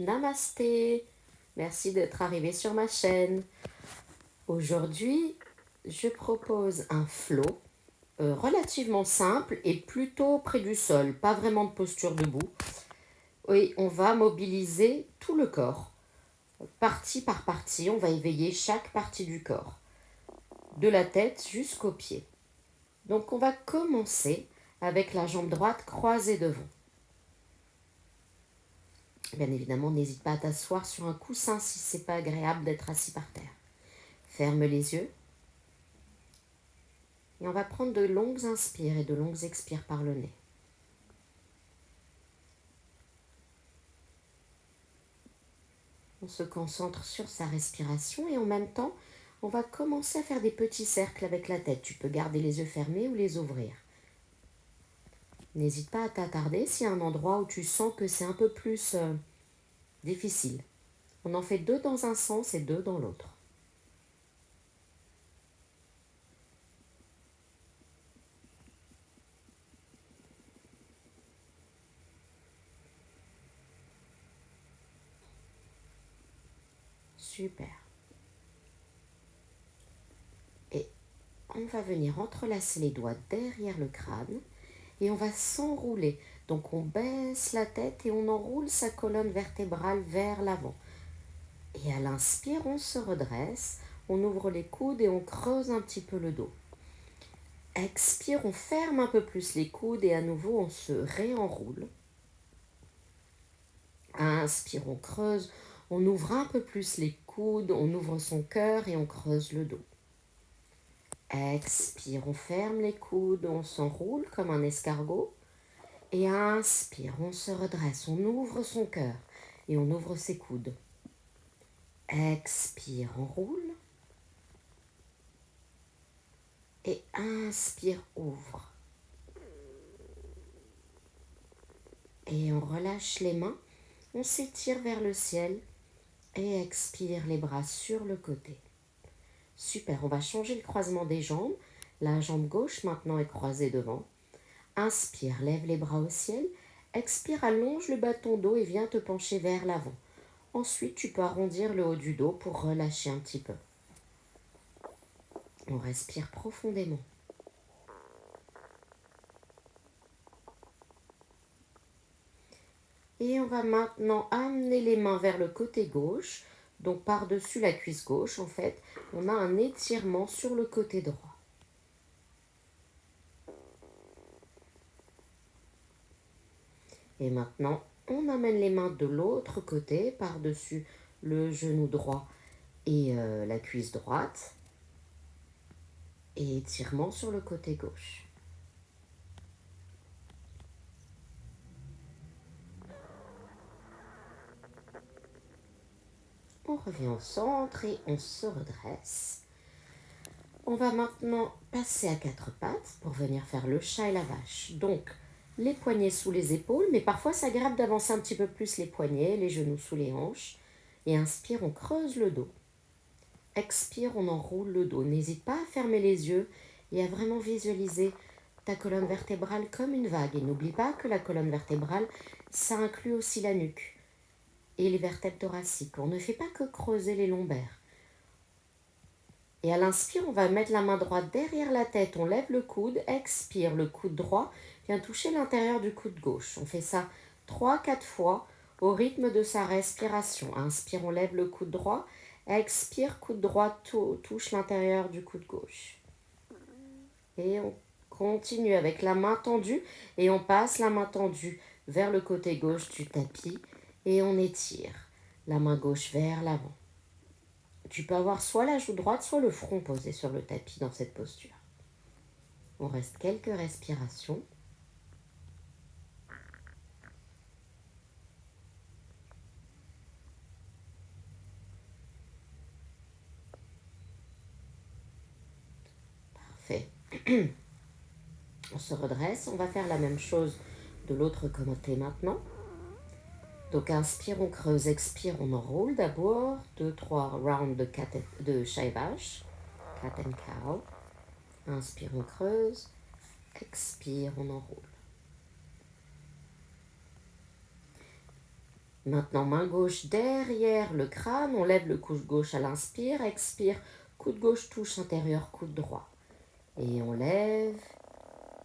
Namasté, merci d'être arrivé sur ma chaîne. Aujourd'hui, je propose un flow relativement simple et plutôt près du sol, pas vraiment de posture debout. Oui, on va mobiliser tout le corps, partie par partie, on va éveiller chaque partie du corps, de la tête jusqu'aux pieds. Donc on va commencer avec la jambe droite croisée devant. Bien évidemment, n'hésite pas à t'asseoir sur un coussin si c'est pas agréable d'être assis par terre. Ferme les yeux. Et on va prendre de longues inspires et de longues expires par le nez. On se concentre sur sa respiration et en même temps, on va commencer à faire des petits cercles avec la tête. Tu peux garder les yeux fermés ou les ouvrir. N'hésite pas à t'attarder s'il y a un endroit où tu sens que c'est un peu plus difficile. On en fait 2 dans un sens et 2 dans l'autre. Super. Et on va venir entrelacer les doigts derrière le crâne et on va s'enrouler. Donc on baisse la tête et on enroule sa colonne vertébrale vers l'avant. Et à l'inspire, on se redresse, on ouvre les coudes et on creuse un petit peu le dos. Expire, on ferme un peu plus les coudes et à nouveau on se réenroule. Inspire, on creuse, on ouvre un peu plus les coudes, on ouvre son cœur et on creuse le dos. Expire, on ferme les coudes, on s'enroule comme un escargot. Et inspire, on se redresse, on ouvre son cœur et on ouvre ses coudes. Expire, on roule. Et inspire, ouvre. Et on relâche les mains, on s'étire vers le ciel et expire les bras sur le côté. Super, on va changer le croisement des jambes. La jambe gauche maintenant est croisée devant. Inspire, lève les bras au ciel. Expire, allonge le bas de ton dos et viens te pencher vers l'avant. Ensuite, tu peux arrondir le haut du dos pour relâcher un petit peu. On respire profondément. Et on va maintenant amener les mains vers le côté gauche, donc par-dessus la cuisse gauche en fait. On a un étirement sur le côté droit. Et maintenant, on amène les mains de l'autre côté, par-dessus le genou droit et la cuisse droite. Et étirement sur le côté gauche. On revient au centre et on se redresse. On va maintenant passer à 4 pattes pour venir faire le chat et la vache. Donc, les poignets sous les épaules, mais parfois ça agréable d'avancer un petit peu plus les poignets, les genoux sous les hanches. Et inspire, on creuse le dos. Expire, on enroule le dos. N'hésite pas à fermer les yeux et à vraiment visualiser ta colonne vertébrale comme une vague. Et n'oublie pas que la colonne vertébrale, ça inclut aussi la nuque et les vertèbres thoraciques. On ne fait pas que creuser les lombaires. Et à l'inspire, on va mettre la main droite derrière la tête, on lève le coude, expire, le coude droit vient toucher l'intérieur du coude gauche. On fait ça 3-4 fois au rythme de sa respiration. Inspire, on lève le coude droit, expire, coude droit touche l'intérieur du coude gauche. Et on continue avec la main tendue et on passe la main tendue vers le côté gauche du tapis et on étire la main gauche vers l'avant. Tu peux avoir soit la joue droite, soit le front posé sur le tapis dans cette posture. On reste quelques respirations. Parfait. On se redresse. On va faire la même chose de l'autre côté maintenant. Donc inspire, on creuse, expire, on enroule d'abord. 2-3 rounds de chat et vache. Cat and cow. Inspire, on creuse. Expire, on enroule. Maintenant, main gauche derrière le crâne, on lève le coude gauche à l'inspire, expire, coude gauche touche intérieur, coude droit. Et on lève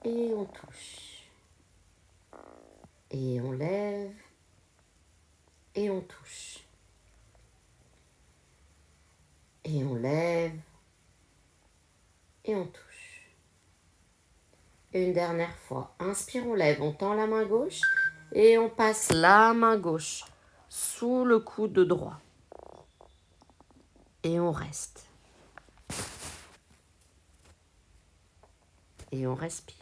et on touche. Et on lève et on touche. Et on lève et on touche. Et une dernière fois, inspire, on lève, on tend la main gauche et on passe la main gauche sous le coude droit. Et on reste. Et on respire.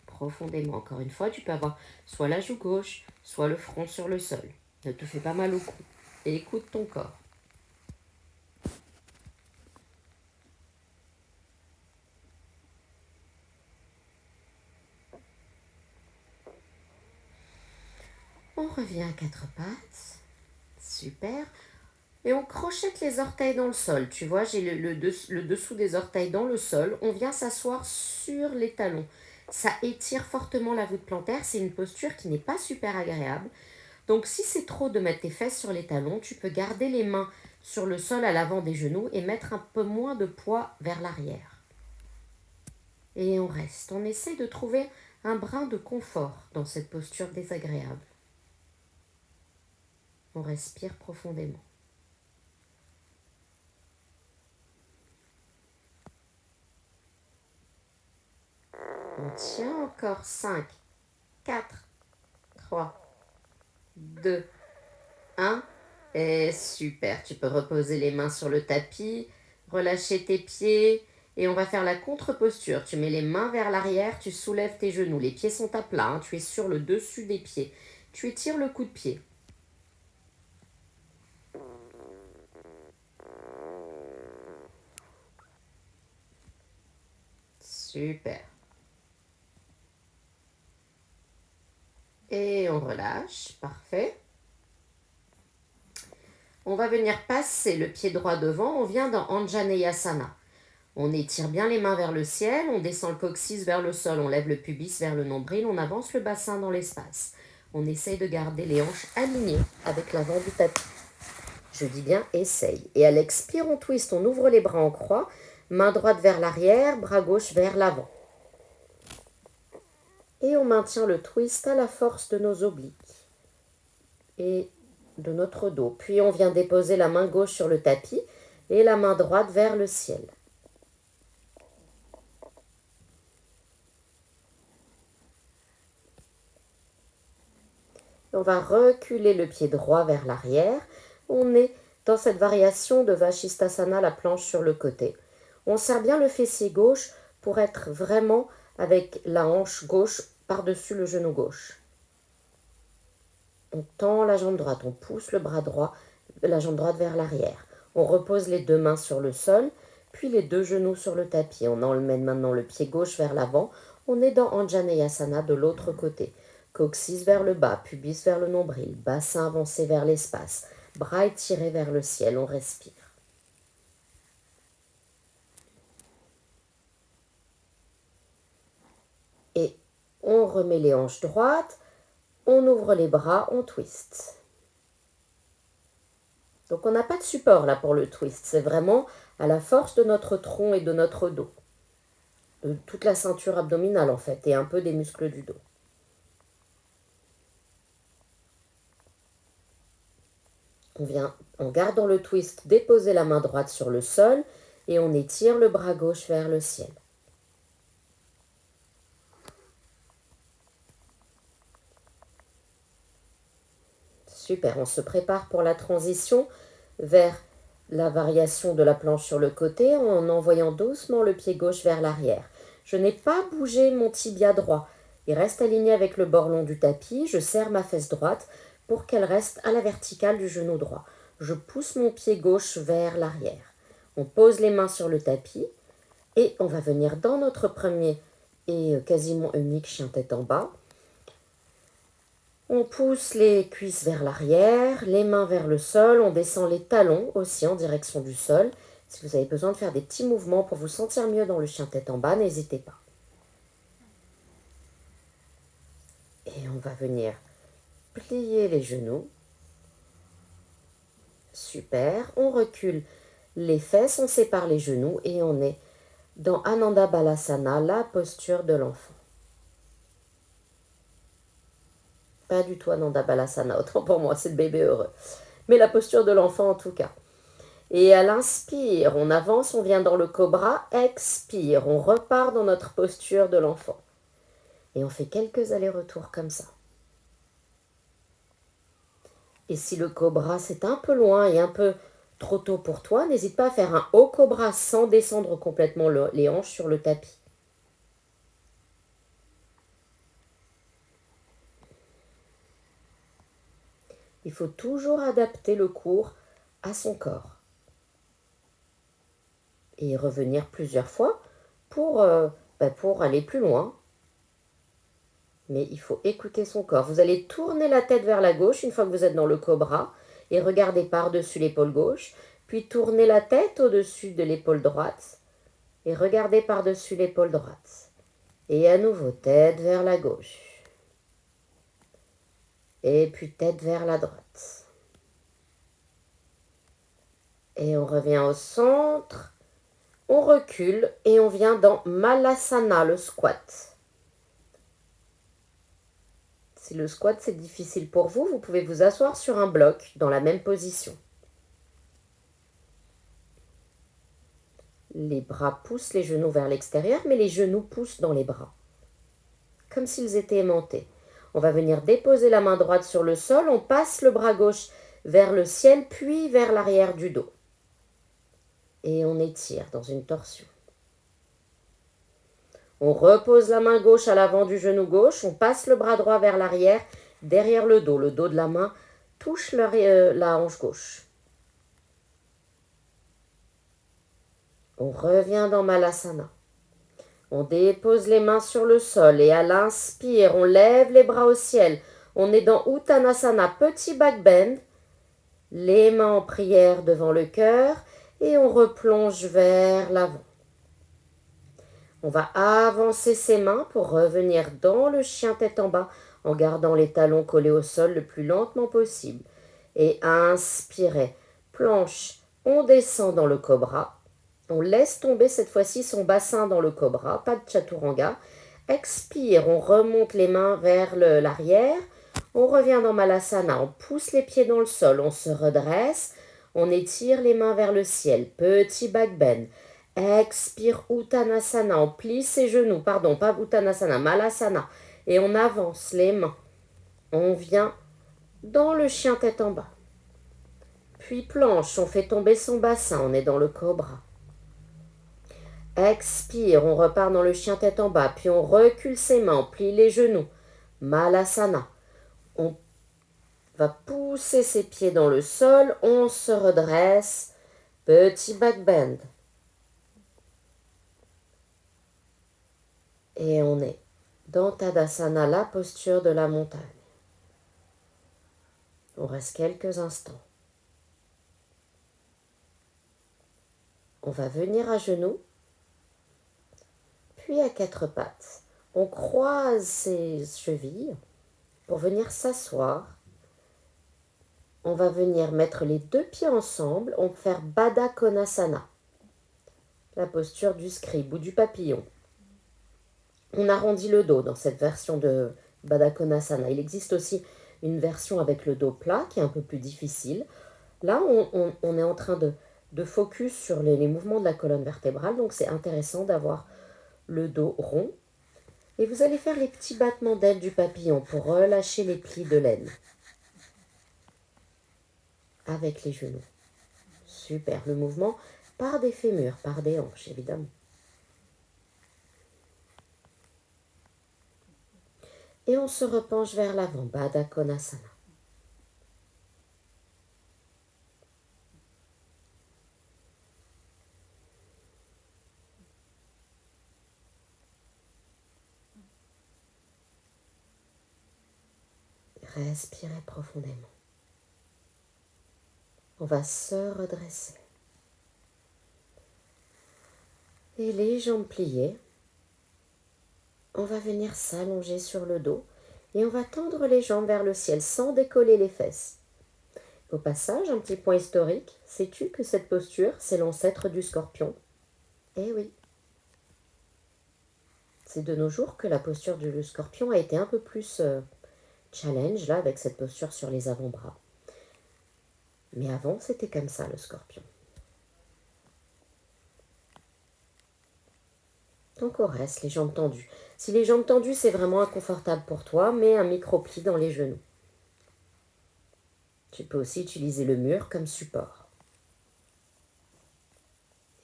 Profondément. Encore une fois, tu peux avoir soit la joue gauche, soit le front sur le sol. Ne te fais pas mal au cou. Et écoute ton corps. On revient à quatre pattes. Super. Et on crochette les orteils dans le sol. Tu vois, j'ai le dessous des orteils dans le sol. On vient s'asseoir sur les talons. Ça étire fortement la voûte plantaire. C'est une posture qui n'est pas super agréable. Donc si c'est trop de mettre tes fesses sur les talons, tu peux garder les mains sur le sol à l'avant des genoux et mettre un peu moins de poids vers l'arrière. Et on reste. On essaie de trouver un brin de confort dans cette posture désagréable. On respire profondément. On tient encore 5, 4, 3, 2, 1. Et super, tu peux reposer les mains sur le tapis, relâcher tes pieds et on va faire la contre-posture. Tu mets les mains vers l'arrière, tu soulèves tes genoux. Les pieds sont à plat, hein, tu es sur le dessus des pieds. Tu étires le coup de pied. Super. Et on relâche, parfait. On va venir passer le pied droit devant, on vient dans Anjaneyasana. On étire bien les mains vers le ciel, on descend le coccyx vers le sol, on lève le pubis vers le nombril, on avance le bassin dans l'espace. On essaye de garder les hanches alignées avec l'avant du tapis. Je dis bien essaye. Et à l'expire, on twist, on ouvre les bras en croix, main droite vers l'arrière, bras gauche vers l'avant. Et on maintient le twist à la force de nos obliques et de notre dos. Puis on vient déposer la main gauche sur le tapis et la main droite vers le ciel. On va reculer le pied droit vers l'arrière. On est dans cette variation de Vashisthasana, la planche sur le côté. On serre bien le fessier gauche pour être vraiment avec la hanche gauche par-dessus le genou gauche. On tend la jambe droite, on pousse le bras droit, la jambe droite vers l'arrière. On repose les deux mains sur le sol, puis les deux genoux sur le tapis. On emmène maintenant le pied gauche vers l'avant. On est dans Anjaneyasana de l'autre côté. Coccyx vers le bas, pubis vers le nombril, bassin avancé vers l'espace, bras étirés vers le ciel. On respire. Et on remet les hanches droites. On ouvre les bras, on twist. Donc on n'a pas de support là pour le twist, c'est vraiment à la force de notre tronc et de notre dos. De toute la ceinture abdominale en fait et un peu des muscles du dos. On vient, en gardant le twist, déposer la main droite sur le sol et on étire le bras gauche vers le ciel. Super, on se prépare pour la transition vers la variation de la planche sur le côté en envoyant doucement le pied gauche vers l'arrière. Je n'ai pas bougé mon tibia droit. Il reste aligné avec le bord long du tapis. Je serre ma fesse droite pour qu'elle reste à la verticale du genou droit. Je pousse mon pied gauche vers l'arrière. On pose les mains sur le tapis et on va venir dans notre premier et quasiment unique chien tête en bas. On pousse les cuisses vers l'arrière, les mains vers le sol, on descend les talons aussi en direction du sol. Si vous avez besoin de faire des petits mouvements pour vous sentir mieux dans le chien tête en bas, n'hésitez pas. Et on va venir plier les genoux. Super. On recule les fesses, on sépare les genoux et on est dans Ananda Balasana, la posture de l'enfant. Pas du tout Ananda Balasana, autant pour moi, c'est le bébé heureux. Mais la posture de l'enfant en tout cas. Et à l'inspire, on avance, on vient dans le cobra. Expire, on repart dans notre posture de l'enfant. Et on fait quelques allers-retours comme ça. Et si le cobra c'est un peu loin et un peu trop tôt pour toi, n'hésite pas à faire un haut cobra sans descendre complètement les hanches sur le tapis. Il faut toujours adapter le cours à son corps. Et revenir plusieurs fois pour aller plus loin. Mais il faut écouter son corps. Vous allez tourner la tête vers la gauche une fois que vous êtes dans le cobra et regardez par-dessus l'épaule gauche. Puis tournez la tête au-dessus de l'épaule droite et regardez par-dessus l'épaule droite. Et à nouveau, tête vers la gauche. Et puis tête vers la droite. Et on revient au centre. On recule et on vient dans Malasana, le squat. Si le squat c'est difficile pour vous, vous pouvez vous asseoir sur un bloc dans la même position. Les bras poussent les genoux vers l'extérieur, mais les genoux poussent dans les bras, comme s'ils étaient aimantés. On va venir déposer la main droite sur le sol, on passe le bras gauche vers le ciel, puis vers l'arrière du dos. Et on étire dans une torsion. On repose la main gauche à l'avant du genou gauche, on passe le bras droit vers l'arrière, derrière le dos. Le dos de la main touche la hanche gauche. On revient dans Malasana. On dépose les mains sur le sol et à l'inspire, on lève les bras au ciel. On est dans Uttanasana, petit back bend. Les mains en prière devant le cœur et on replonge vers l'avant. On va avancer ses mains pour revenir dans le chien tête en bas en gardant les talons collés au sol le plus lentement possible. Et inspirez, planche, on descend dans le cobra. On laisse tomber cette fois-ci son bassin dans le cobra, pas de chaturanga. Expire, on remonte les mains vers l'arrière. On revient dans Malasana, on pousse les pieds dans le sol, on se redresse. On étire les mains vers le ciel, petit back bend. Expire Uttanasana, on plie ses genoux, pas Uttanasana, Malasana. Et on avance les mains. On vient dans le chien tête en bas. Puis planche, on fait tomber son bassin, on est dans le cobra. Expire, on repart dans le chien tête en bas, puis on recule ses mains, on plie les genoux. Malasana. On va pousser ses pieds dans le sol, on se redresse. Petit back bend. Et on est dans Tadasana, la posture de la montagne. On reste quelques instants. On va venir à genoux, puis à quatre pattes. On croise ses chevilles pour venir s'asseoir. On va venir mettre les deux pieds ensemble. On va faire Baddha Konasana, la posture du scribe ou du papillon. On arrondit le dos dans cette version de Baddha Konasana. Il existe aussi une version avec le dos plat qui est un peu plus difficile. Là, on est en train de focus sur les mouvements de la colonne vertébrale, donc c'est intéressant d'avoir le dos rond. Et vous allez faire les petits battements d'ailes du papillon pour relâcher les plis de l'aine. Avec les genoux. Super, le mouvement par des fémurs, par des hanches, évidemment. Et on se repenche vers l'avant, Baddha Konasana. Respirez profondément. On va se redresser. Et les jambes pliées. On va venir s'allonger sur le dos Et on va tendre les jambes vers le ciel sans décoller les fesses. Au passage, un petit point historique, sais-tu que cette posture, c'est l'ancêtre du scorpion? Eh oui. C'est de nos jours que la posture du scorpion a été un peu plus challenge, là, avec cette posture sur les avant-bras. Mais avant, c'était comme ça, le scorpion. Donc on reste, les jambes tendues. Si les jambes tendues, c'est vraiment inconfortable pour toi, mets un micro-pli dans les genoux. Tu peux aussi utiliser le mur comme support.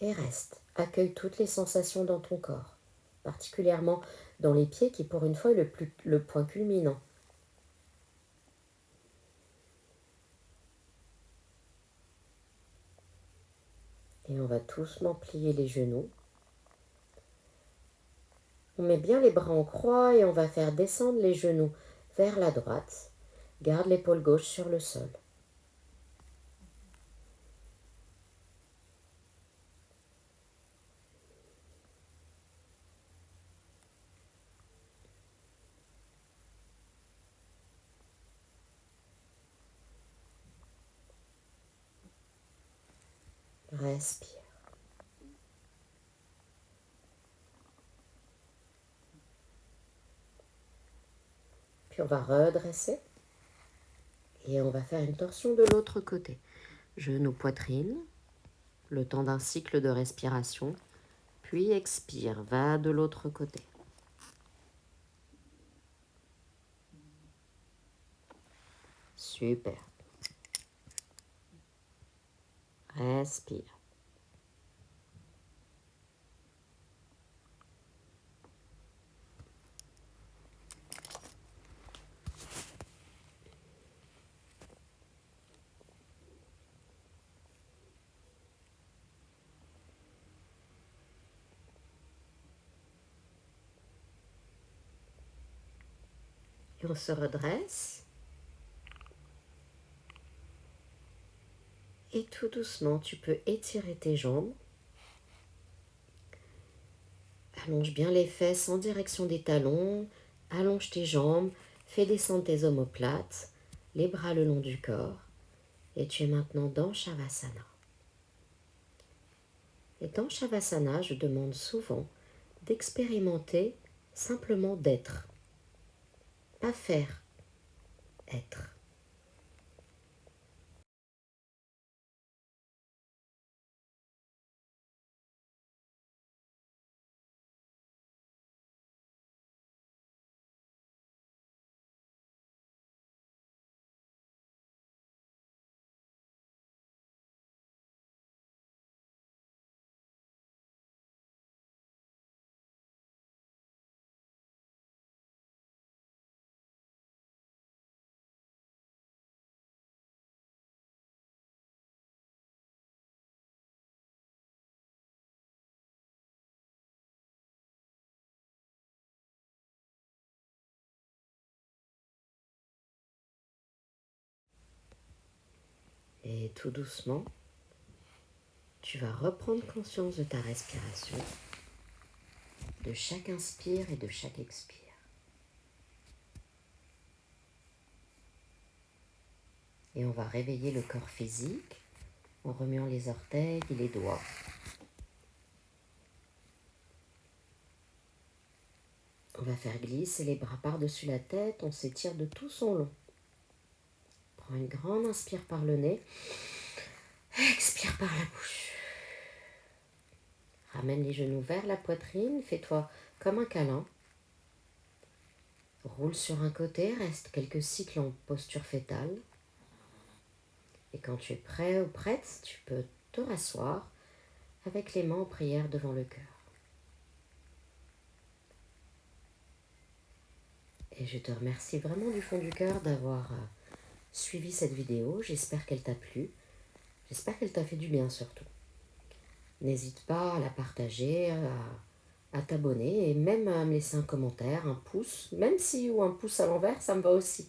Et reste. Accueille toutes les sensations dans ton corps, particulièrement dans les pieds qui, pour une fois, est le point culminant. Et on va doucement plier les genoux. On met bien les bras en croix et on va faire descendre les genoux vers la droite. Garde l'épaule gauche sur le sol. Respire. Puis on va redresser. Et on va faire une torsion de l'autre côté. Genou, poitrine. Le temps d'un cycle de respiration. Puis expire, va de l'autre côté. Super. Respire. Et on se redresse. Et tout doucement, tu peux étirer tes jambes. Allonge bien les fesses en direction des talons. Allonge tes jambes. Fais descendre tes omoplates. Les bras le long du corps. Et tu es maintenant dans Shavasana. Et dans Shavasana, je demande souvent d'expérimenter simplement d'être. Pas faire, être. Et tout doucement, tu vas reprendre conscience de ta respiration, de chaque inspire et de chaque expire. Et on va réveiller le corps physique en remuant les orteils et les doigts. On va faire glisser les bras par-dessus la tête, on s'étire de tout son long. Prends une grande inspire par le nez, expire par la bouche. Ramène les genoux vers la poitrine, fais-toi comme un câlin. Roule sur un côté, reste quelques cycles en posture fétale. Et quand tu es prêt ou prête, tu peux te rasseoir avec les mains en prière devant le cœur. Et je te remercie vraiment du fond du cœur d'avoir suivi cette vidéo. J'espère qu'elle t'a plu. J'espère qu'elle t'a fait du bien surtout. N'hésite pas à la partager, à t'abonner et même à me laisser un commentaire, un pouce, même si ou un pouce à l'envers, ça me va aussi.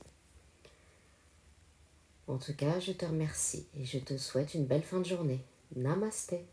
En tout cas, je te remercie et je te souhaite une belle fin de journée. Namasté.